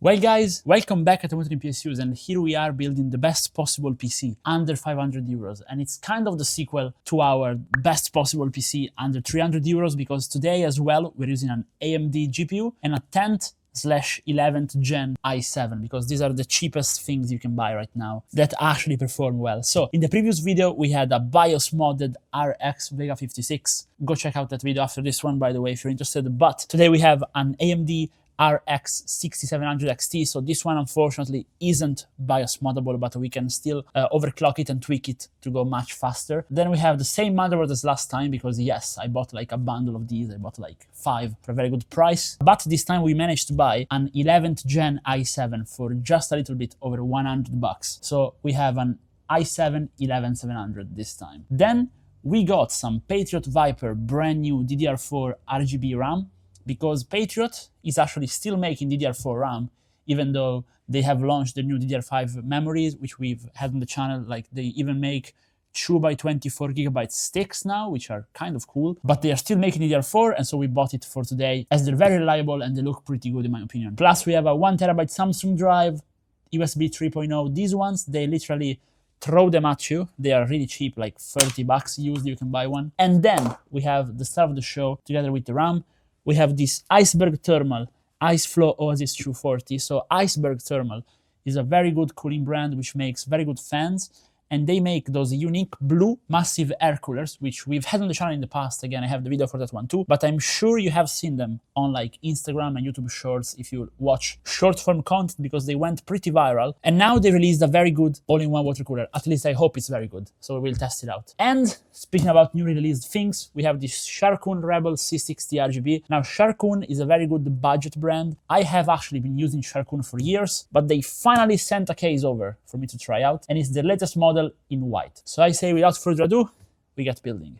Well guys, welcome back at Automotive PSUs, and here we are building the best possible PC under 500 euros, and it's kind of the sequel to our best possible PC under 300 euros because today as well we're using an AMD GPU and a 10th/11th gen i7 because these are the cheapest things you can buy right now that actually perform well. So in the previous video we had a BIOS modded RX Vega 56. Go check out that video after this one, by the way, if you're interested. But today we have an AMD RX 6700 XT, so this one unfortunately isn't BIOS moddable, but we can still overclock it and tweak it to go much faster. Then we have the same motherboard as last time because yes, I bought like a bundle of these. I bought like 5 for a very good price, but this time we managed to buy an 11th gen i7 for just a little bit over 100 bucks. So we have an i7 11700 this time. Then we got some Patriot Viper brand new DDR4 RGB RAM, because Patriot is actually still making DDR4 RAM, even though they have launched the new DDR5 memories, which we've had on the channel. Like, they even make 2x24GB sticks now, which are kind of cool, but they are still making DDR4, and so we bought it for today as they're very reliable and they look pretty good in my opinion. Plus we have a 1TB Samsung drive, USB 3.0. These ones, they literally throw them at you. They are really cheap, like 30 bucks used, you can buy one. And then we have the star of the show together with the RAM. We have this Iceberg Thermal Oasis 240. So Iceberg Thermal is a very good cooling brand which makes very good fans, and they make those unique blue massive air coolers, which we've had on the channel in the past. Again, I have the video for that one too, but I'm sure you have seen them on like Instagram and YouTube Shorts if you watch short form content, because they went pretty viral. And now they released a very good all-in-one water cooler. At least I hope it's very good, so we'll test it out. And speaking about newly released things, we have this Sharkoon Rebel C60 RGB. Now Sharkoon is a very good budget brand. I have actually been using Sharkoon for years, but they finally sent a case over for me to try out, and it's the latest model in white. So I say without further ado, we get building.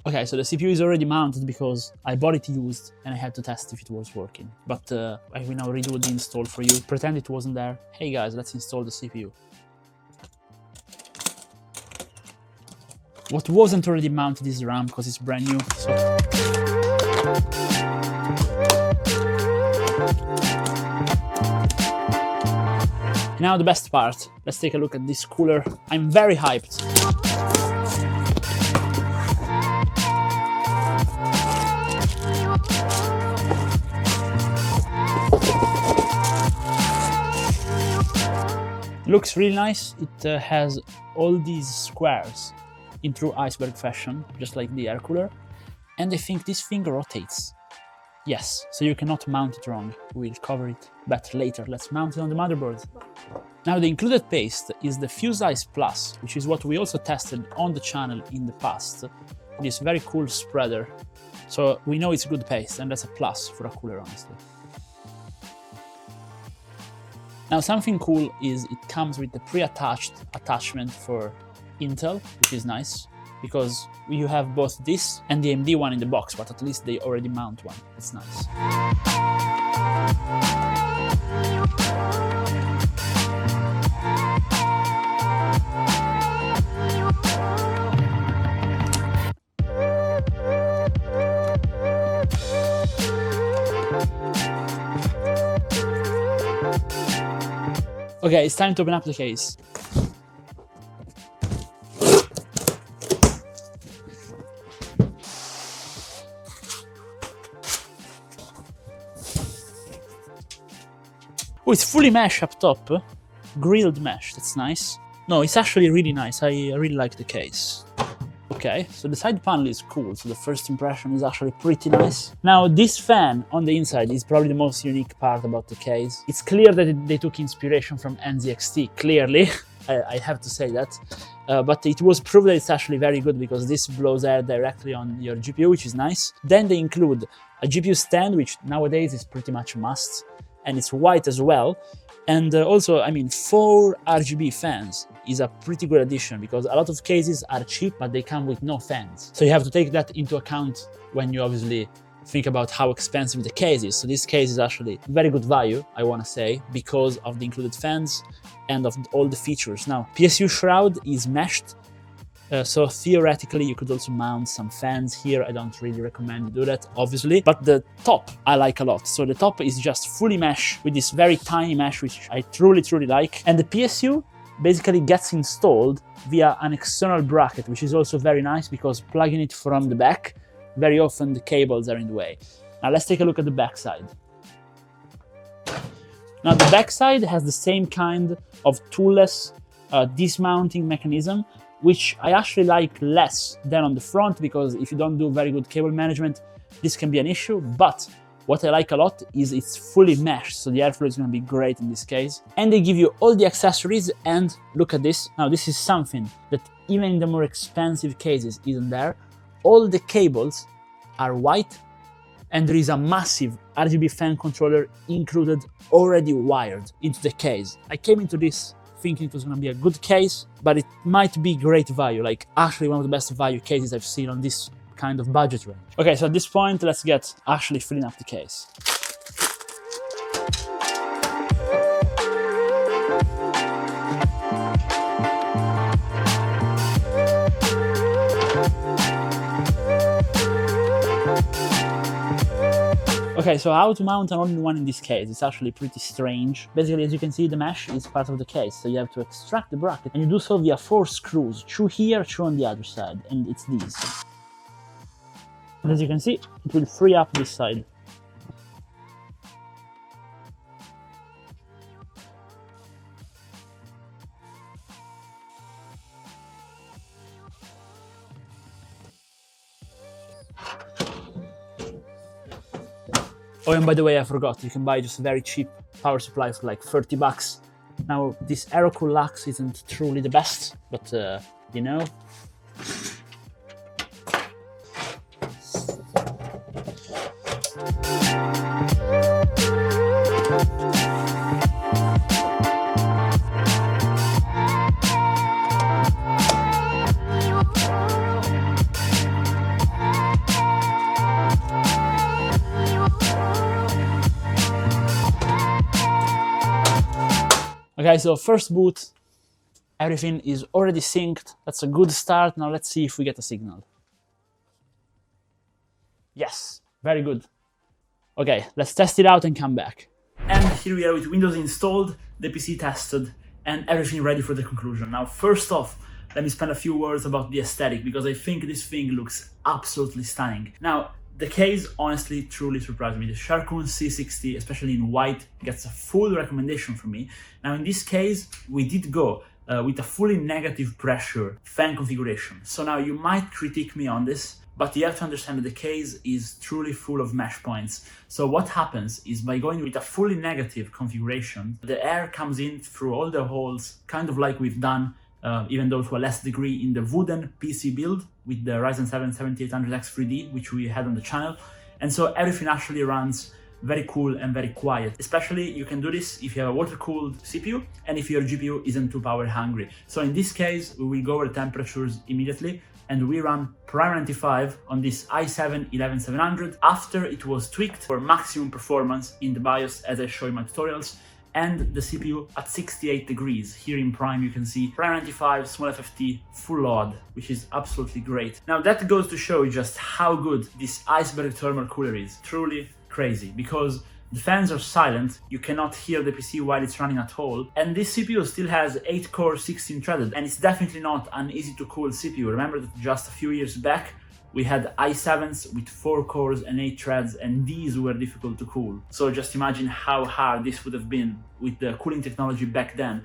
Okay, so the CPU is already mounted because I bought it used and I had to test if it was working. But I will now redo the install for you. Pretend it wasn't there. Hey guys, let's install the CPU. What wasn't already mounted is the RAM because it's brand new. So now the best part, let's take a look at this cooler. I'm very hyped. Looks really nice. It has all these squares in true Iceberg fashion, just like the air cooler. And I think this thing rotates. Yes, so you cannot mount it wrong. We'll cover it better later. Let's mount it on the motherboard. Now the included paste is the Fuse Ice Plus, which is what we also tested on the channel in the past. This very cool spreader. So we know it's good paste, and that's a plus for a cooler, honestly. Now something cool is it comes with the pre-attached attachment for Intel, which is nice, because you have both this and the AMD one in the box, but at least they already mount one. It's nice. Okay, it's time to open up the case. Oh, it's fully mesh up top. Grilled mesh, that's nice. No, it's actually really nice. I really like the case. Okay, so the side panel is cool, so the first impression is actually pretty nice. Now, this fan on the inside is probably the most unique part about the case. It's clear that they took inspiration from NZXT, clearly. I have to say that. But it was proved that it's actually very good because this blows air directly on your GPU, which is nice. Then they include a GPU stand, which nowadays is pretty much a must, and it's white as well. And also, I mean, 4 RGB fans is a pretty good addition because a lot of cases are cheap, but they come with no fans. So you have to take that into account when you obviously think about how expensive the case is. So this case is actually very good value, I want to say, because of the included fans and of all the features. Now, PSU shroud is meshed, So theoretically, you could also mount some fans here. I don't really recommend you do that, obviously. But the top, I like a lot. So the top is just fully mesh with this very tiny mesh, which I truly, truly like. And the PSU basically gets installed via an external bracket, which is also very nice because plugging it from the back, very often the cables are in the way. Now let's take a look at the back side. Now the back side has the same kind of toolless dismounting mechanism, which I actually like less than on the front, because if you don't do very good cable management, this can be an issue. But what I like a lot is it's fully meshed, so the airflow is going to be great in this case. And they give you all the accessories, and look at this. Now this is something that even in the more expensive cases isn't there. All the cables are white, and there is a massive RGB fan controller included, already wired into the case. I came into this thinking it was going to be a good case, but it might be great value, like actually one of the best value cases I've seen on this kind of budget range. Okay, so at this point, let's get actually filling up the case. Okay, so how to mount an all-in-one in this case? It's actually pretty strange. Basically, as you can see, the mesh is part of the case, so you have to extract the bracket, and you do so via 4 screws, 2 here, 2 on the other side, and it's these. And as you can see, it will free up this side. Oh, and by the way, I forgot, you can buy just a very cheap power supply for like 30 bucks. Now, this Aerocool Lux isn't truly the best, but you know. Okay, so first boot, everything is already synced. That's a good start. Now let's see if we get a signal. Yes, very good. Okay, let's test it out and come back. And here we are with Windows installed, the PC tested, and everything ready for the conclusion. Now, first off, let me spend a few words about the aesthetic, because I think this thing looks absolutely stunning. Now, the case honestly truly surprised me. The Sharkoon C60, especially in white, gets a full recommendation from me. Now in this case, we did go with a fully negative pressure fan configuration. So now you might critique me on this, but you have to understand that the case is truly full of mesh points. So what happens is, by going with a fully negative configuration, the air comes in through all the holes, kind of like we've done even though to a less degree in the wooden PC build with the Ryzen 7 7800X 3D, which we had on the channel. And so everything actually runs very cool and very quiet. Especially you can do this if you have a water-cooled CPU and if your GPU isn't too power hungry. So in this case, we will go over the temperatures immediately, and we run Prime 95 on this i7 11700 after it was tweaked for maximum performance in the BIOS, as I show in my tutorials, and the CPU at 68 degrees. Here in Prime you can see Prime 95 small FFT full load, which is absolutely great. Now that goes to show you just how good this Iceberg thermal cooler is. Truly crazy, because the fans are silent, you cannot hear the PC while it's running at all, and this CPU still has 8-core 16-threaded, and it's definitely not an easy to cool CPU. Remember that just a few years back we had i7s with 4 cores and 8 threads, and these were difficult to cool. So just imagine how hard this would have been with the cooling technology back then.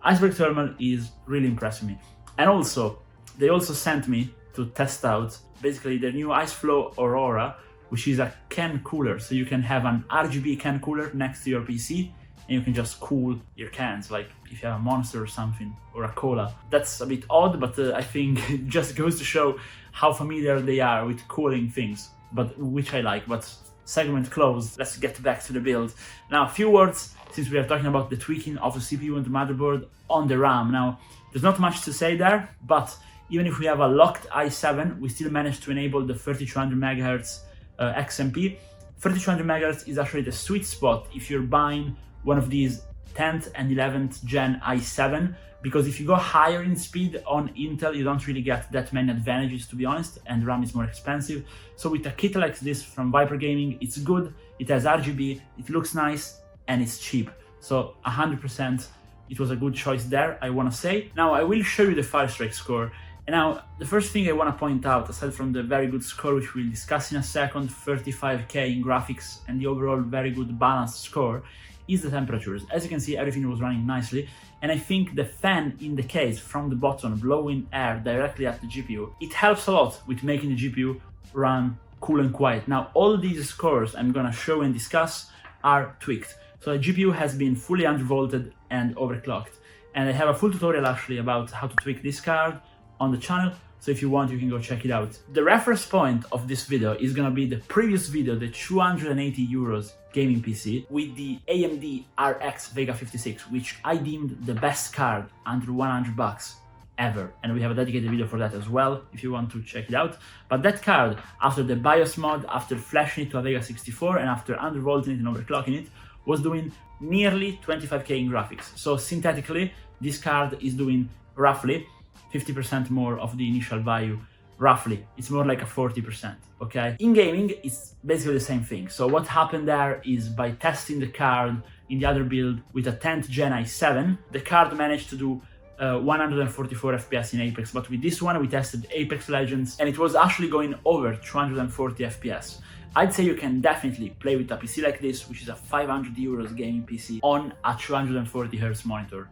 Iceberg Thermal is really impressing me. And also, they also sent me to test out basically the new IceFlow Aurora, which is a can cooler. So you can have an RGB can cooler next to your PC, and you can just cool your cans, like if you have a Monster or something, or a cola. That's a bit odd, but I think it just goes to show how familiar they are with cooling things, but which I like. But segment closed, let's get back to the build. Now, a few words, since we are talking about the tweaking of the CPU and the motherboard on the RAM. Now, there's not much to say there, but even if we have a locked i7, we still managed to enable the 3200 MHz XMP. 3200 MHz is actually the sweet spot if you're buying one of these 10th and 11th gen i7, because if you go higher in speed on Intel, you don't really get that many advantages, to be honest, and RAM is more expensive. So with a kit like this from Viper Gaming, it's good, it has RGB, it looks nice, and it's cheap. So 100% it was a good choice there, I want to say. Now I will show you the Firestrike score. And now the first thing I want to point out, aside from the very good score which we'll discuss in a second, 35k in graphics and the overall very good balanced score, is the temperatures. As you can see, everything was running nicely, and I think the fan in the case from the bottom blowing air directly at the GPU, it helps a lot with making the GPU run cool and quiet. Now all these scores I'm gonna show and discuss are tweaked. So the GPU has been fully undervolted and overclocked, and I have a full tutorial actually about how to tweak this card on the channel, so if you want you can go check it out. The reference point of this video is gonna be the previous video, the 280 euros gaming PC with the AMD RX Vega 56, which I deemed the best card under 100 bucks ever, and we have a dedicated video for that as well if you want to check it out. But that card, after the BIOS mod, after flashing it to a Vega 64 and after undervolting it and overclocking it, was doing nearly 25k in graphics. So synthetically this card is doing roughly 50% more of the initial value, roughly. It's more like a 40%, okay? In gaming, it's basically the same thing. So what happened there is by testing the card in the other build with a 10th gen i7, the card managed to do 144 FPS in Apex, but with this one we tested Apex Legends and it was actually going over 240 FPS. I'd say you can definitely play with a PC like this, which is a 500 euros gaming PC on a 240 Hz monitor.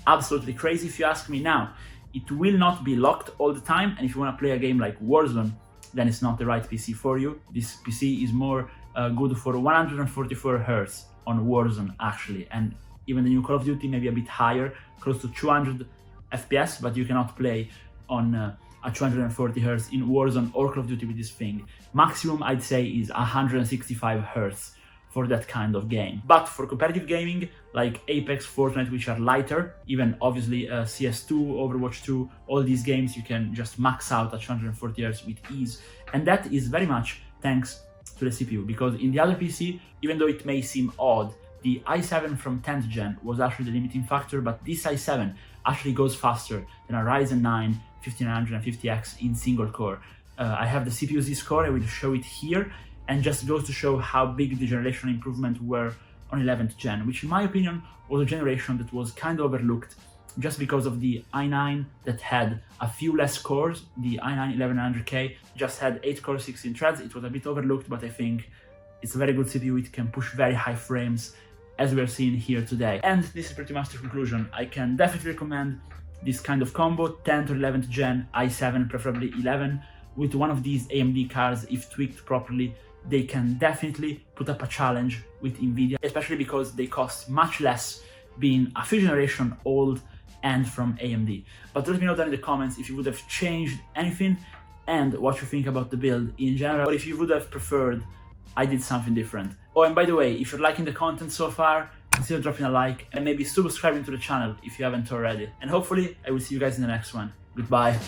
Absolutely crazy if you ask me. Now, it will not be locked all the time, and if you want to play a game like Warzone, then it's not the right PC for you. This PC is more good for 144 Hz on Warzone actually, and even the new Call of Duty may be a bit higher, close to 200 FPS, but you cannot play on a 240 Hz in Warzone or Call of Duty with this thing. Maximum I'd say is 165 Hz for that kind of game. But for competitive gaming like Apex, Fortnite, which are lighter, even obviously CS2, Overwatch 2, all these games you can just max out at 240 Hz with ease, and that is very much thanks to the CPU, because in the other PC, even though it may seem odd, the i7 from 10th gen was actually the limiting factor, but this i7 actually goes faster than a Ryzen 9 5950X in single core. I have the CPU Z score, I will show it here, and just goes to show how big the generational improvement were on 11th gen, which in my opinion was a generation that was kind of overlooked just because of the i9 that had a few less cores. The i9 1100K just had 8 core 16 threads. It was a bit overlooked, but I think it's a very good CPU. It can push very high frames as we are seeing here today. And this is pretty much the conclusion. I can definitely recommend this kind of combo, 10th or 11th gen i7, preferably 11, with one of these AMD cards. If tweaked properly, they can definitely put up a challenge with Nvidia, especially because they cost much less, being a few generations old and from AMD. But let me know down in the comments if you would have changed anything and what you think about the build in general, or if you would have preferred I did something different. Oh, and by the way, if you're liking the content so far, consider dropping a like and maybe subscribing to the channel if you haven't already. And hopefully I will see you guys in the next one. Goodbye.